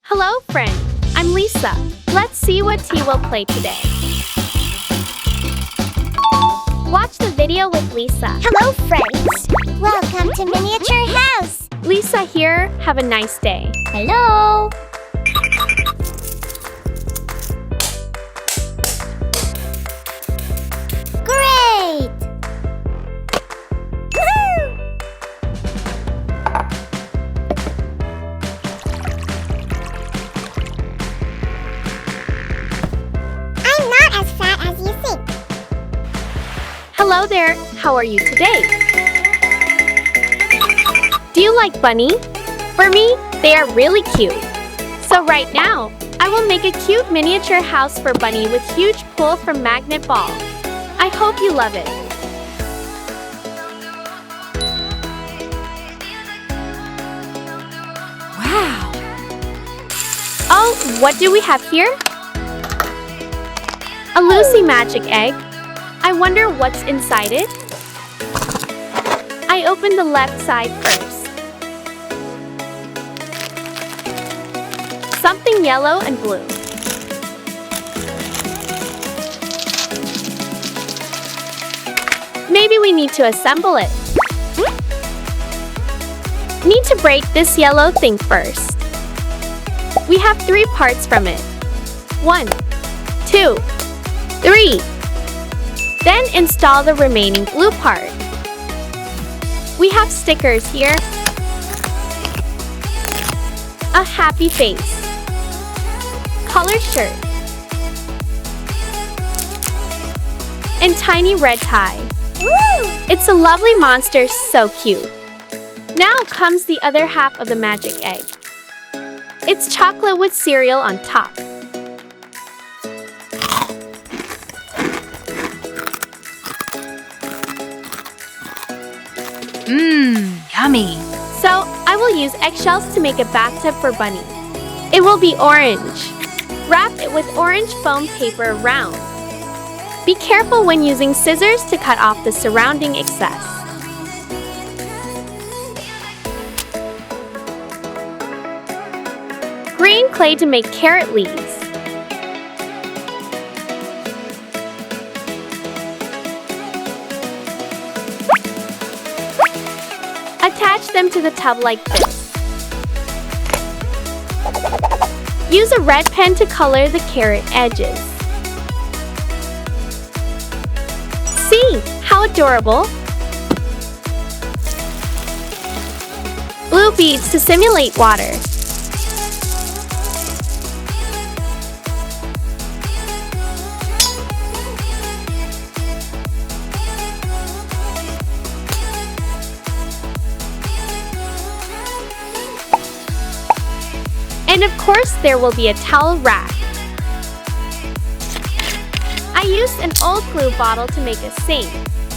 Hello, friend. I'm Lisa. Let's see what T will play today. Watch the video with Lisa. Hello, friends. Welcome to Miniature House. Lisa here. Have a nice day. Hello. Great. Woohoo! I'm not as fat as you think. Hello there. How are you today? Do you like bunny? For me, they are really cute. So right now, I will make a cute miniature house for Bunny with huge pull from magnet ball. I hope you love it. Wow. Oh, what do we have here? A Lucy magic egg. I wonder what's inside it. I open the left side first. Something yellow and blue. Maybe we need to assemble it. Need to break this yellow thing first. We have 3 parts from it. 1, 2, 3. Then install the remaining blue part. We have stickers here. A happy face. Colored shirt. And tiny red tie. Woo! It's a lovely monster, so cute. Now comes the other half of the magic egg. It's chocolate with cereal on top. Yummy. So, I will use eggshells to make a bathtub for Bunny. It will be orange. Wrap it with orange foam paper around. Be careful when using scissors to cut off the surrounding excess. Green clay to make carrot leaves. Attach them to the tub like this. Use a red pen to color the carrot edges. See, how adorable! Blue beads to simulate water. And of course, there will be a towel rack. I used an old glue bottle to make a sink,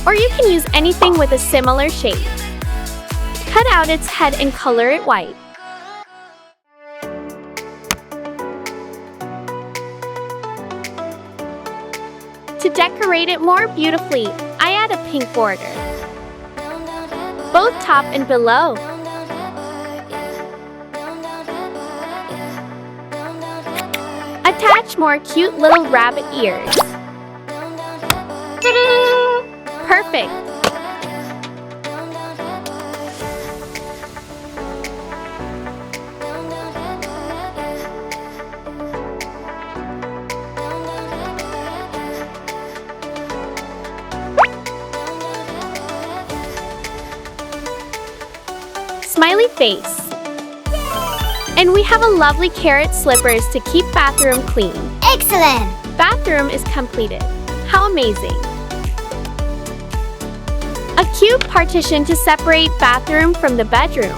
or you can use anything with a similar shape. Cut out its head and color it white. To decorate it more beautifully, I add a pink border, both top and below. Attach more cute little rabbit ears. Perfect! Smiley face. And we have a lovely carrot slippers to keep bathroom clean. Excellent. Bathroom is completed. How amazing! A cute partition to separate bathroom from the bedroom.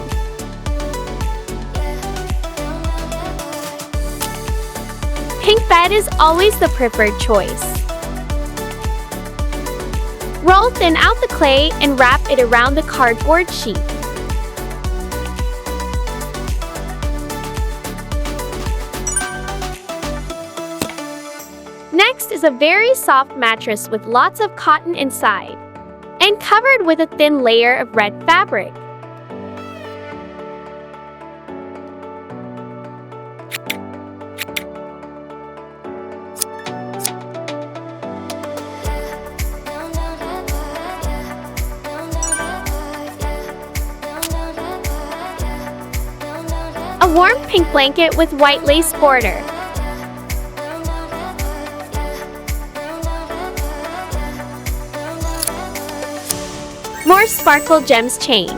Pink bed is always the preferred choice. Roll thin out the clay and wrap it around the cardboard sheet. Next is a very soft mattress with lots of cotton inside and covered with a thin layer of red fabric. warm pink blanket with white lace border. More sparkle gems chain.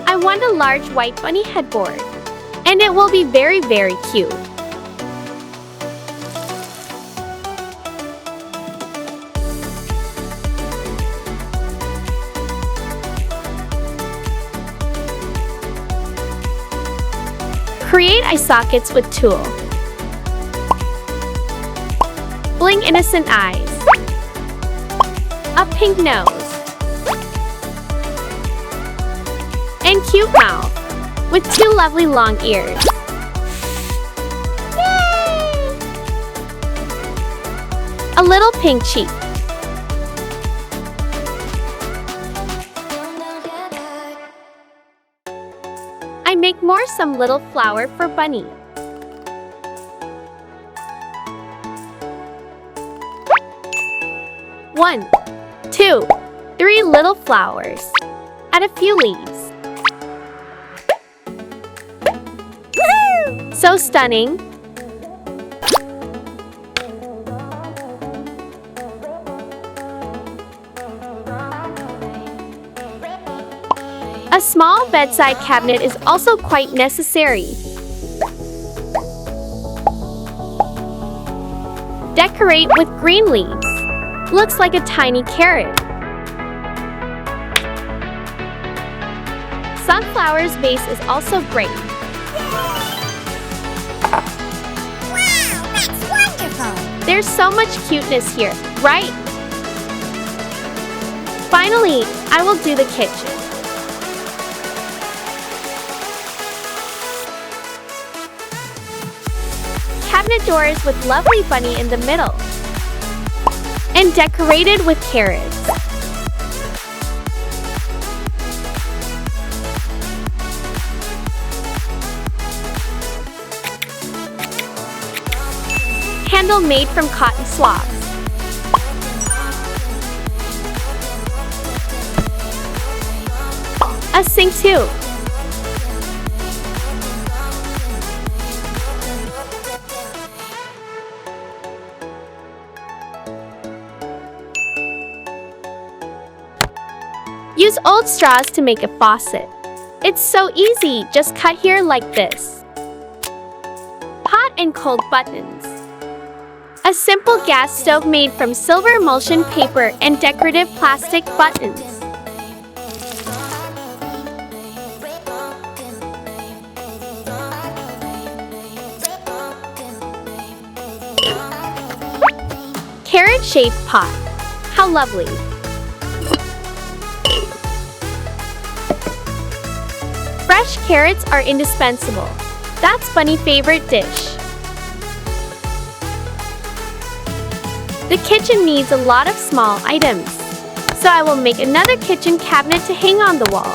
I want a large white bunny headboard, and it will be very cute. Create eye sockets with tulle. Bling innocent eyes. A pink nose. And cute mouth with 2 lovely long ears. Yay! A little pink cheek. I make some little flower for Bunny. One, 2, 3 little flowers. Add a few leaves. Woohoo! So stunning. A small bedside cabinet is also quite necessary. Decorate with green leaves. Looks like a tiny carrot. Sunflower's vase is also great. Wow, that's wonderful! There's so much cuteness here, right? Finally, I will do the kitchen. Cabinet doors with lovely bunny in the middle. And decorated with carrots. Handle made from cotton swabs. A sink too. Use old straws to make a faucet. It's so easy, just cut here like this. Hot and cold buttons. A simple gas stove made from silver emulsion paper and decorative plastic buttons. Carrot-shaped pot. How lovely. Fresh carrots are indispensable. That's Bunny's favorite dish. The kitchen needs a lot of small items, so I will make another kitchen cabinet to hang on the wall.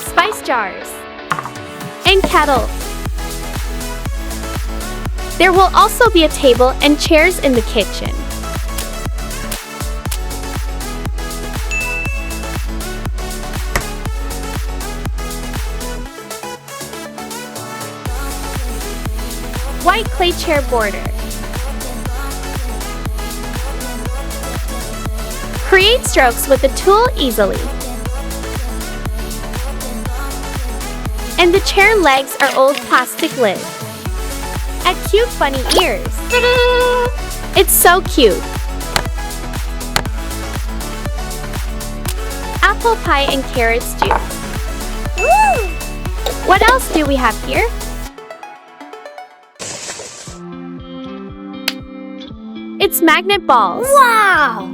Spice jars and kettle. There will also be a table and chairs in the kitchen. White clay chair border. Create strokes with the tool easily. And the chair legs are old plastic lid. Add cute bunny ears. It's so cute. Apple pie and carrots juice. Woo! What else do we have here? It's magnet balls. Wow!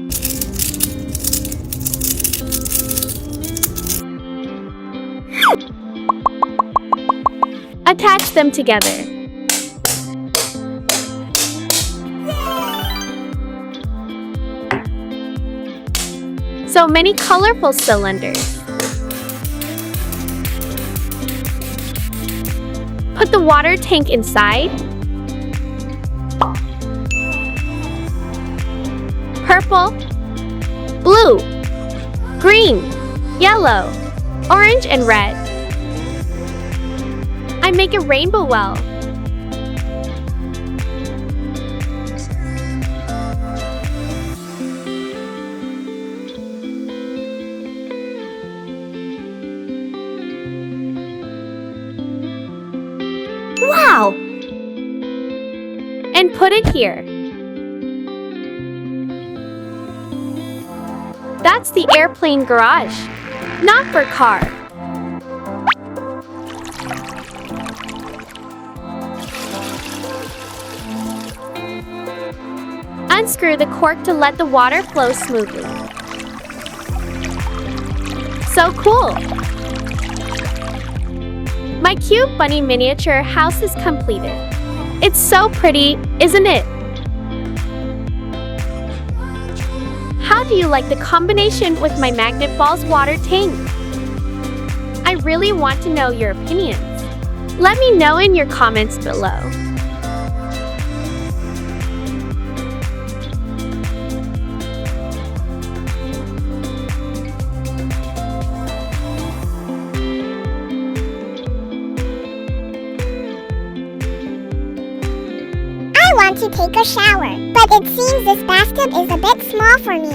Attach them together. So many colorful cylinders. Put the water tank inside. Purple, blue, green, yellow, orange, and red. I make a rainbow well. Wow! And put it here. That's the airplane garage, not for car. Unscrew the cork to let the water flow smoothly. So cool! My cute bunny miniature house is completed. It's so pretty, isn't it? How do you like the combination with my magnet balls water tank? I really want to know your opinions. Let me know in your comments below. I want to take a shower, but it seems this bathtub is a bit small for me.